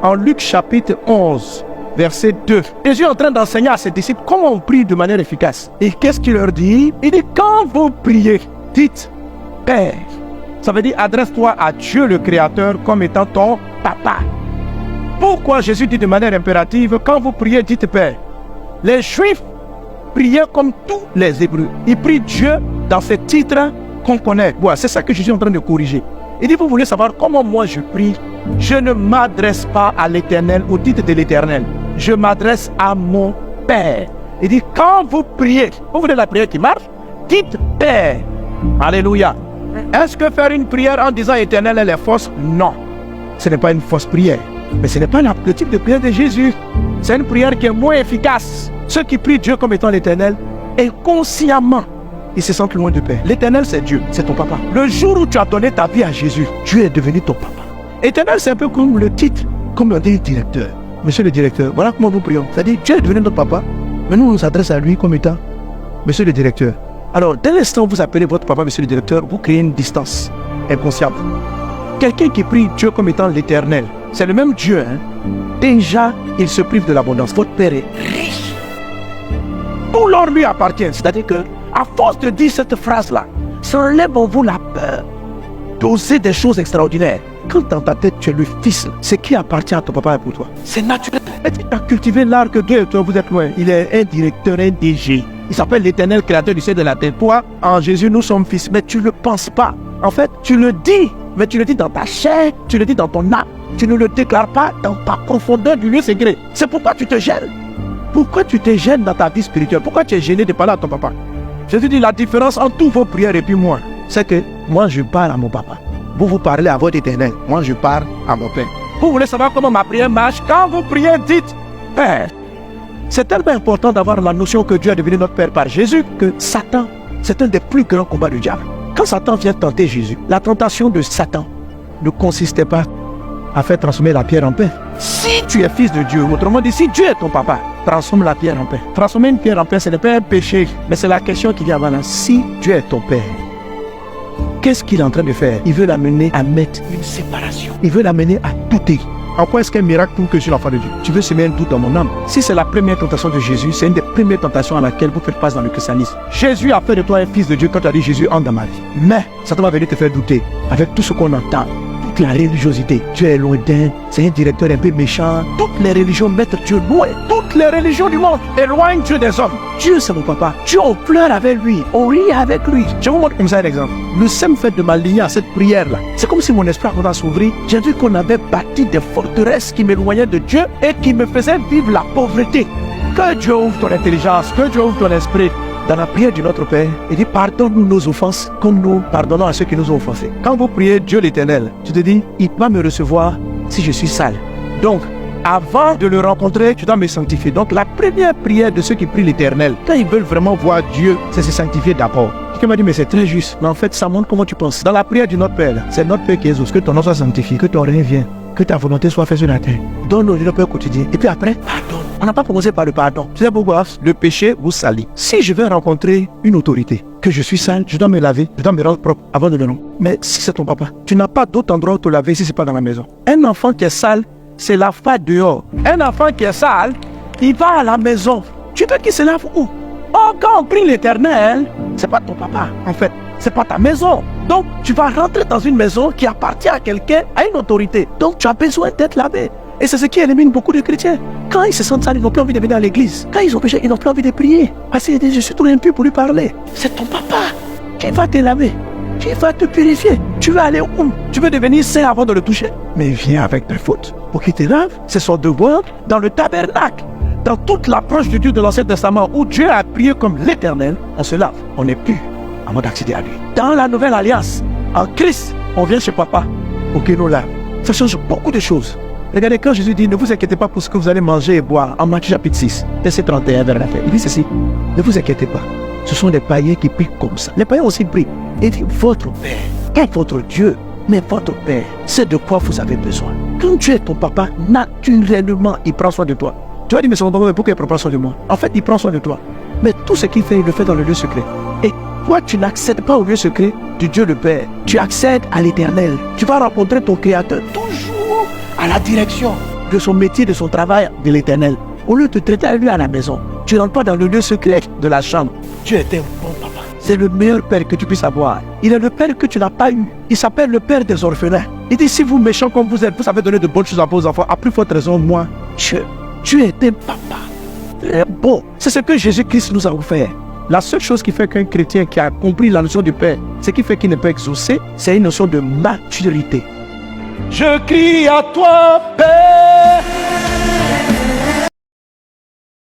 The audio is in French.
en Luc chapitre 11, verset 2. Jésus est en train d'enseigner à ses disciples comment on prie de manière efficace. Et qu'est-ce qu'il leur dit? Il dit, quand vous priez, dites Père. Ça veut dire, adresse-toi à Dieu le Créateur comme étant ton papa. Pourquoi Jésus dit de manière impérative, quand vous priez, dites Père? Les Juifs priaient comme tous les Hébreux. Ils prient Dieu dans ce titre qu'on connaît. Voilà, c'est ça que Jésus est en train de corriger. Il dit, vous voulez savoir comment moi je prie? Je ne m'adresse pas à l'Éternel au titre de l'Éternel. Je m'adresse à mon Père. Il dit, quand vous priez, vous voulez la prière qui marche? Dites Père. Alléluia. Est-ce que faire une prière en disant Éternel, elle est fausse? Non. Ce n'est pas une fausse prière. Mais ce n'est pas le type de prière de Jésus. C'est une prière qui est moins efficace. Ceux qui prient Dieu comme étant l'Éternel, inconsciemment, ils se sentent loin de Père. L'Éternel, c'est Dieu, c'est ton papa. Le jour où tu as donné ta vie à Jésus, Dieu est devenu ton papa. Éternel, c'est un peu comme le titre, comme on dit le directeur. Monsieur le directeur, voilà comment nous prions. C'est-à-dire, Dieu est devenu notre papa, mais nous, on s'adresse à lui comme étant Monsieur le directeur. Alors, dès l'instant où vous appelez votre papa Monsieur le directeur, vous créez une distance inconsciente. Quelqu'un qui prie Dieu comme étant l'Éternel, c'est le même Dieu. Déjà, il se prive de l'abondance. Votre Père est riche. Tout l'or lui appartient. C'est-à-dire que, à force de dire cette phrase-là, ça enlève en vous la peur d'oser des choses extraordinaires. Quand dans ta tête tu es le fils, ce qui appartient à ton papa est pour toi. C'est naturel. Tu as cultivé l'art que Dieu et toi vous êtes loin. Il est un directeur, un DG. Il s'appelle l'Éternel créateur du ciel et de la terre. Toi, en Jésus, nous sommes fils. Mais tu ne le penses pas. En fait, tu le dis. Mais tu le dis dans ta chair, tu le dis dans ton âme. Tu ne le déclares pas dans ta profondeur du lieu secret. C'est pourquoi tu te gênes. Pourquoi tu te gênes dans ta vie spirituelle? Pourquoi tu es gêné de parler à ton papa? Jésus dit la différence entre toutes vos prières et puis moi, c'est que moi je parle à mon papa. Vous parlez à votre Éternel. Moi je parle à mon Père. Vous voulez savoir comment ma prière marche? Quand vous priez, dites Père. C'est tellement important d'avoir la notion que Dieu est devenu notre Père par Jésus que Satan, c'est un des plus grands combats du diable. Quand Satan vient tenter Jésus, la tentation de Satan ne consistait pas à faire transformer la pierre en pain. Si tu es fils de Dieu, autrement dit, si Dieu est ton papa, transforme la pierre en pain. Transformer une pierre en pain, ce n'est pas un péché, mais c'est la question qui vient avant là. Si Dieu est ton Père, qu'est-ce qu'il est en train de faire? Il veut l'amener à mettre une séparation. Il veut l'amener à douter. En quoi est-ce qu'un miracle prouve que je suis l'enfant de Dieu? Tu veux semer un doute dans mon âme. Si c'est la première tentation de Jésus, c'est une des premières tentations à laquelle vous faites face dans le christianisme. Jésus a fait de toi un fils de Dieu quand tu as dit Jésus entre dans ma vie. Mais Satan va venir te faire douter avec tout ce qu'on entend. Toute la religiosité. Dieu est lointain, c'est un directeur un peu méchant. Toutes les religions mettent Dieu loin. Toutes les religions du monde éloignent Dieu des hommes. Dieu c'est mon papa. Dieu on pleure avec lui, on rit avec lui. Je vous montre comme ça un exemple. Le simple fait de m'aligner à cette prière-là, c'est comme si mon esprit a s'ouvrir. J'ai vu qu'on avait bâti des forteresses qui m'éloignaient de Dieu et qui me faisaient vivre la pauvreté. Que Dieu ouvre ton intelligence, que Dieu ouvre ton esprit. Dans la prière du Notre Père, il dit pardonne-nous nos offenses comme nous pardonnons à ceux qui nous ont offensés. Quand vous priez Dieu l'Éternel, tu te dis, il va me recevoir si je suis sale. Donc, avant de le rencontrer, tu dois me sanctifier. Donc, la première prière de ceux qui prient l'Éternel, quand ils veulent vraiment voir Dieu, c'est se sanctifier d'abord. Quelqu'un m'a dit, mais c'est très juste. Mais en fait, ça montre comment tu penses. Dans la prière du Notre Père, c'est notre Père qui exauce, que ton nom soit sanctifié, que ton règne vienne, que ta volonté soit faite sur la terre. Donne-nous le Père quotidien. Et puis après, pardonne. On n'a pas commencé par le pardon. Tu sais pourquoi? Le péché vous salit. Si je vais rencontrer une autorité, que je suis sale, je dois me laver, je dois me rendre propre avant de le rendre. Mais si c'est ton papa, tu n'as pas d'autre endroit où te laver si ce n'est pas dans la maison. Un enfant qui est sale, c'est la fa dehors. Un enfant qui est sale, il va à la maison. Tu veux qu'il se lave où? Oh, quand on prie l'Éternel, c'est pas ton papa, en fait. C'est pas ta maison. Donc, tu vas rentrer dans une maison qui appartient à quelqu'un, à une autorité. Donc, tu as besoin d'être lavé. Et c'est ce qui élimine beaucoup de chrétiens. Quand ils se sentent sales, ils n'ont plus envie de venir à l'église. Quand ils ont péché, ils n'ont plus envie de prier. Parce qu'ils disent, je suis trop impur pour lui parler. C'est ton papa qui va te laver, qui va te purifier. Tu veux aller où? Tu veux devenir saint avant de le toucher? Mais viens avec tes fautes pour qu'il te lave. C'est son devoir dans le tabernacle. Dans toute l'approche de Dieu de l'Ancien Testament, où Dieu a prié comme l'Éternel, on se lave, on n'est plus avant d'accéder à lui. Dans la nouvelle alliance, en Christ, on vient chez papa pour qu'il nous lave. Ça change beaucoup de choses. Regardez, quand Jésus dit, ne vous inquiétez pas pour ce que vous allez manger et boire, en Matthieu chapitre 6, verset 31 vers la fin. Il dit ceci, ne vous inquiétez pas. Ce sont les païens qui prient comme ça. Les païens aussi prient. Il dit, votre Père, pas votre Dieu, mais votre Père, c'est de quoi vous avez besoin. Quand Dieu est ton papa, naturellement, il prend soin de toi. Tu vas dire, mais c'est mon papa, mais pourquoi il prend soin de moi? En fait, il prend soin de toi. Mais tout ce qu'il fait, il le fait dans le lieu secret. Et toi, tu n'accèdes pas au lieu secret du Dieu le Père. Tu accèdes à l'Éternel. Tu vas rencontrer ton Créateur toujours à la direction de son métier, de son travail de l'Éternel. Au lieu de te traiter à lui à la maison, tu ne rentres pas dans le lieu secret de la chambre. Dieu est un bon papa. C'est le meilleur père que tu puisses avoir. Il est le père que tu n'as pas eu. Il s'appelle le père des orphelins. Il dit, si vous méchants comme vous êtes, vous savez donner de bonnes choses à vos enfants, à plus forte raison, moi, Dieu est un papa. Très bon. C'est ce que Jésus-Christ nous a offert. La seule chose qui fait qu'un chrétien qui a compris la notion du Père, ce qui fait qu'il ne peut exaucer, c'est une notion de maturité. Je crie à toi, Père.